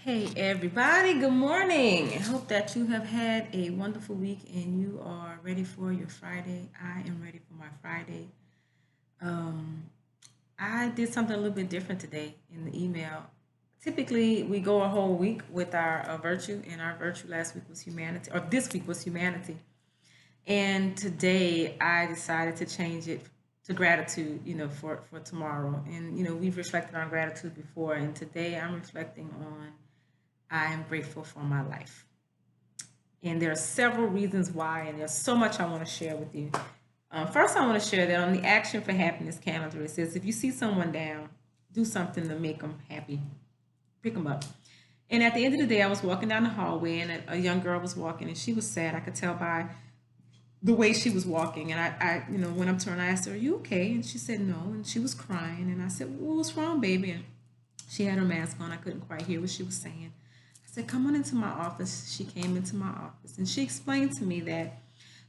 Hey everybody, good morning. I hope that you have had a wonderful week and you are ready for your Friday. I am ready for my Friday. Um, I did something a little bit different today in the email. Typically, we go a whole week with our virtue, and our virtue last week was humanity, or this week was humanity. And today I decided to change it to gratitude, for tomorrow. And, we've reflected on gratitude before, and today I'm reflecting on I am grateful for my life. And there are several reasons why, and there's so much I want to share with you. First, I want to share that on the Action for Happiness calendar, it says if you see someone down, do something to make them happy, pick them up. And at the end of the day, I was walking down the hallway, and a young girl was walking, and she was sad. I could tell by the way she was walking. And I went up to her and I asked her, "Are you okay?" And she said no, and she was crying. And I said, "Well, what's wrong, baby?" And she had her mask on. I couldn't quite hear what she was saying. I said, "Come on into my office." She came into my office and she explained to me that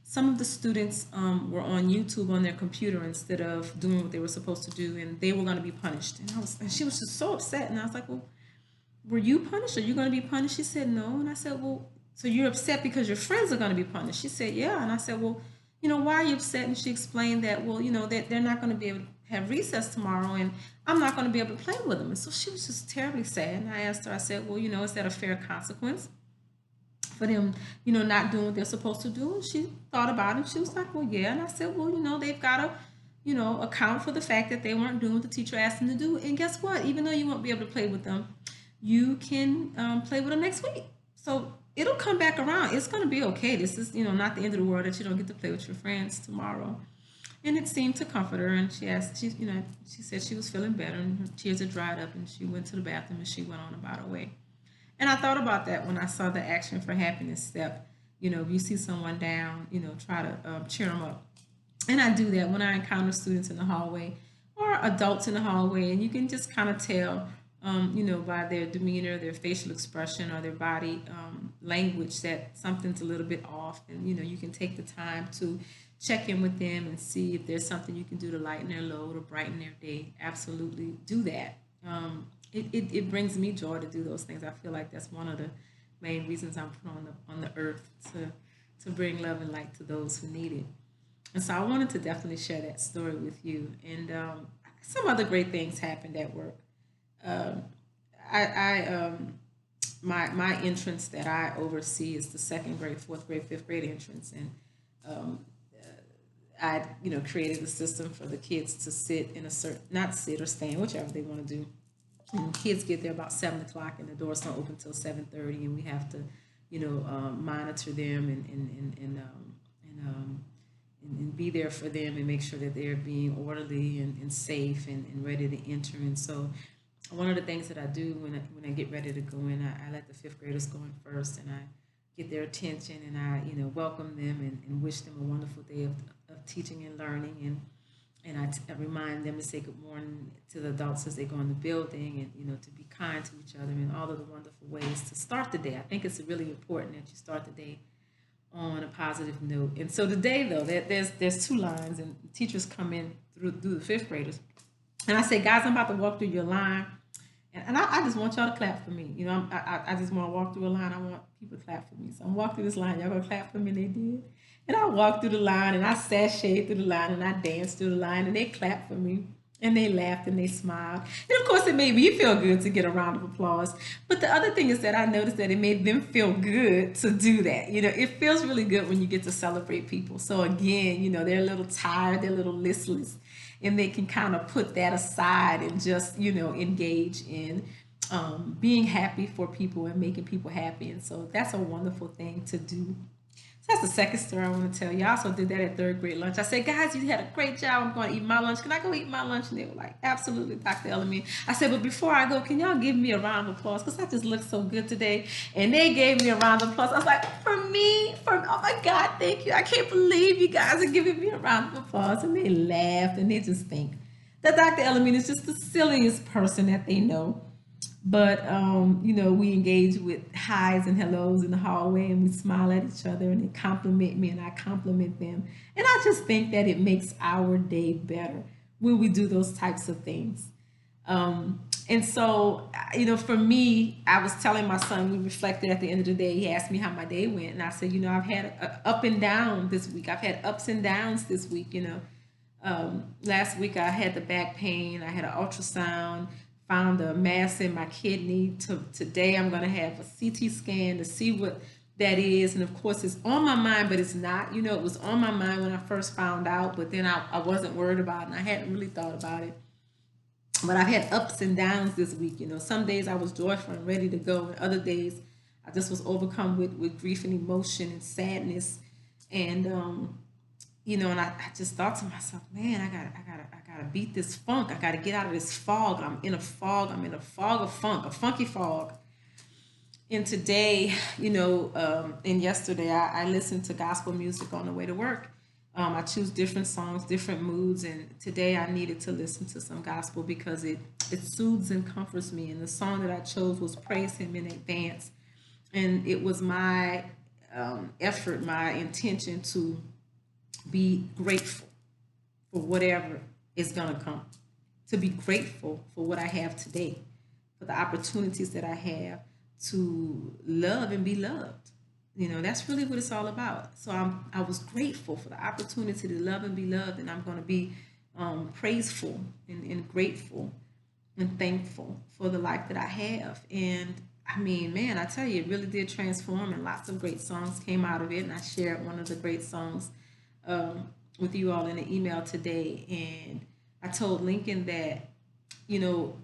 some of the students were on YouTube on their computer instead of doing what they were supposed to do, and they were going to be punished. And she was just so upset. And I was like, "Well, were you punished? Are you going to be punished?" She said, "No." And I said, "Well, so you're upset because your friends are going to be punished?" She said, "Yeah." And I said, "Well, why are you upset?" And she explained that, well, that they're not going to be able to have recess tomorrow, and I'm not going to be able to play with them. And so she was just terribly sad. And I asked her, I said, "Well, is that a fair consequence for them, not doing what they're supposed to do?" And she thought about it and she was like, "Well, yeah." And I said, "Well, they've got to, account for the fact that they weren't doing what the teacher asked them to do. And guess what? Even though you won't be able to play with them, you can play with them next week. So it'll come back around. It's going to be okay. This is, not the end of the world that you don't get to play with your friends tomorrow." And it seemed to comfort her. And she said she was feeling better and her tears had dried up and she went to the bathroom and she went on about her way. And I thought about that when I saw the Action for Happiness step. If you see someone down, try to cheer them up. And I do that when I encounter students in the hallway or adults in the hallway, and you can just kind of tell, by their demeanor, their facial expression, or their body language that something's a little bit off. And you can take the time to check in with them and see if there's something you can do to lighten their load or brighten their day. Absolutely do that. It brings me joy to do those things. I feel like that's one of the main reasons I'm put on the earth to bring love and light to those who need it. And so I wanted to definitely share that story with you. And some other great things happened at work. Um, I my entrance that I oversee is the second grade, fourth grade, fifth grade entrance, and um, I created a system for the kids to sit in a certain, not sit or stand, whichever they want to do. And kids get there about 7 o'clock, and the doors don't open till 7:30, and we have to, monitor them and be there for them and make sure that they're being orderly and safe and ready to enter. And so one of the things that I do when I get ready to go in, I let the fifth graders go in first, and I get their attention, and I welcome them and wish them a wonderful day of teaching and learning, and I remind them to say good morning to the adults as they go in the building, and to be kind to each other and all of the wonderful ways to start the day. I think it's really important that you start the day on a positive note. And so today, though, there's two lines, and teachers come in through the fifth graders, and I say, "Guys, I'm about to walk through your line, and I just want y'all to clap for me. I just want to walk through a line. I want people to clap for me. So I'm walking through this line. Y'all gonna clap for me?" And they did. And I walked through the line, and I sashayed through the line, and I danced through the line, and they clapped for me. And they laughed and they smiled. And of course, it made me feel good to get a round of applause. But the other thing is that I noticed that it made them feel good to do that. It feels really good when you get to celebrate people. So again, they're a little tired, they're a little listless, and they can kind of put that aside and just, engage in being happy for people and making people happy. And so that's a wonderful thing to do. So that's the second story I want to tell you. I also did that at third grade lunch. I said, "Guys, you had a great job. I'm going to eat my lunch. Can I go eat my lunch?" And they were like, "Absolutely, Dr. El-Amin." I said, "But before I go, can y'all give me a round of applause? Because I just look so good today." And they gave me a round of applause. I was like, "For me? Oh my God, thank you. I can't believe you guys are giving me a round of applause." And they laughed and they just think that Dr. El-Amin is just the silliest person that they know. But we engage with highs and hellos in the hallway, and we smile at each other, and they compliment me, and I compliment them. And I just think that it makes our day better when we do those types of things. And so, for me, I was telling my son, we reflected at the end of the day. He asked me how my day went. And I said, I've had a up and down this week. I've had ups and downs this week. Last week I had the back pain. I had an ultrasound, found a mass in my kidney. Today I'm going to have a CT scan to see what that is. And of course, it's on my mind, but it's not. It was on my mind when I first found out, but then I wasn't worried about it and I hadn't really thought about it. But I've had ups and downs this week. Some days I was joyful and ready to go, and other days I just was overcome with grief and emotion and sadness. And and I just thought to myself, man, I gotta beat this funk. I gotta get out of this fog. I'm in a fog. I'm in a fog of funk, a funky fog. And today, and yesterday, I listened to gospel music on the way to work. I choose different songs, different moods, and today I needed to listen to some gospel because it soothes and comforts me. And the song that I chose was "Praise Him in Advance," and it was my effort, my intention to be grateful for whatever is gonna come, to be grateful for what I have today, for the opportunities that I have to love and be loved. That's really what it's all about. So I was grateful for the opportunity to love and be loved, and I'm going to be praiseful and grateful and thankful for the life that I have. And I mean, man, I tell you, it really did transform, and lots of great songs came out of it. And I shared one of the great songs with you all in an email today. And I told Lincoln that, you know,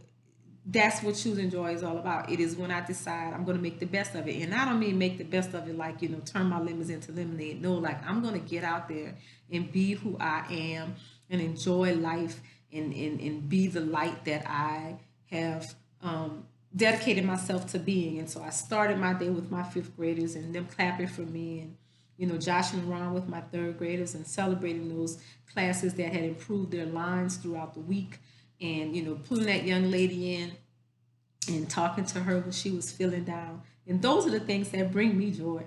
that's what choosing joy is all about. It is when I decide I'm going to make the best of it. And I don't mean make the best of it like, turn my lemons into lemonade. No, like I'm going to get out there and be who I am and enjoy life and be the light that I have dedicated myself to being. And so I started my day with my fifth graders and them clapping for me, and joshing around with my third graders and celebrating those classes that had improved their lines throughout the week, and pulling that young lady in and talking to her when she was feeling down. And those are the things that bring me joy.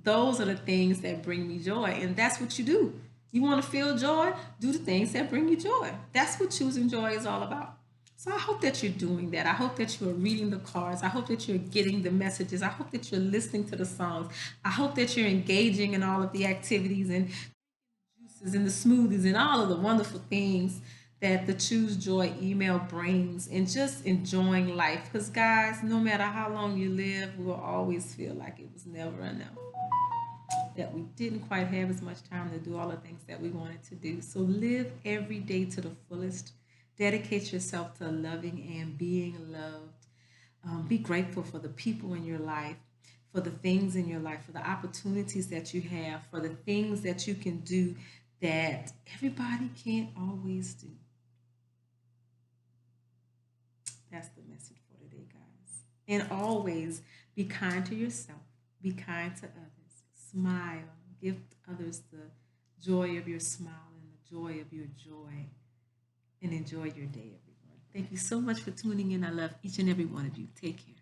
Those are the things that bring me joy. And that's what you do. You want to feel joy? Do the things that bring you joy. That's what choosing joy is all about. So I hope that you're doing that. I hope that you're reading the cards. I hope that you're getting the messages. I hope that you're listening to the songs. I hope that you're engaging in all of the activities and juices and the smoothies and all of the wonderful things that the Choose Joy email brings, and just enjoying life. Because, guys, no matter how long you live, we'll always feel like it was never enough, that we didn't quite have as much time to do all the things that we wanted to do. So, live every day to the fullest. Dedicate yourself to loving and being loved. Be grateful for the people in your life, for the things in your life, for the opportunities that you have, for the things that you can do that everybody can't always do. That's the message for today, guys. And always be kind to yourself, be kind to others, smile, give others the joy of your smile and the joy of your joy, and enjoy your day, everyone. Thank you so much for tuning in. I love each and every one of you. Take care.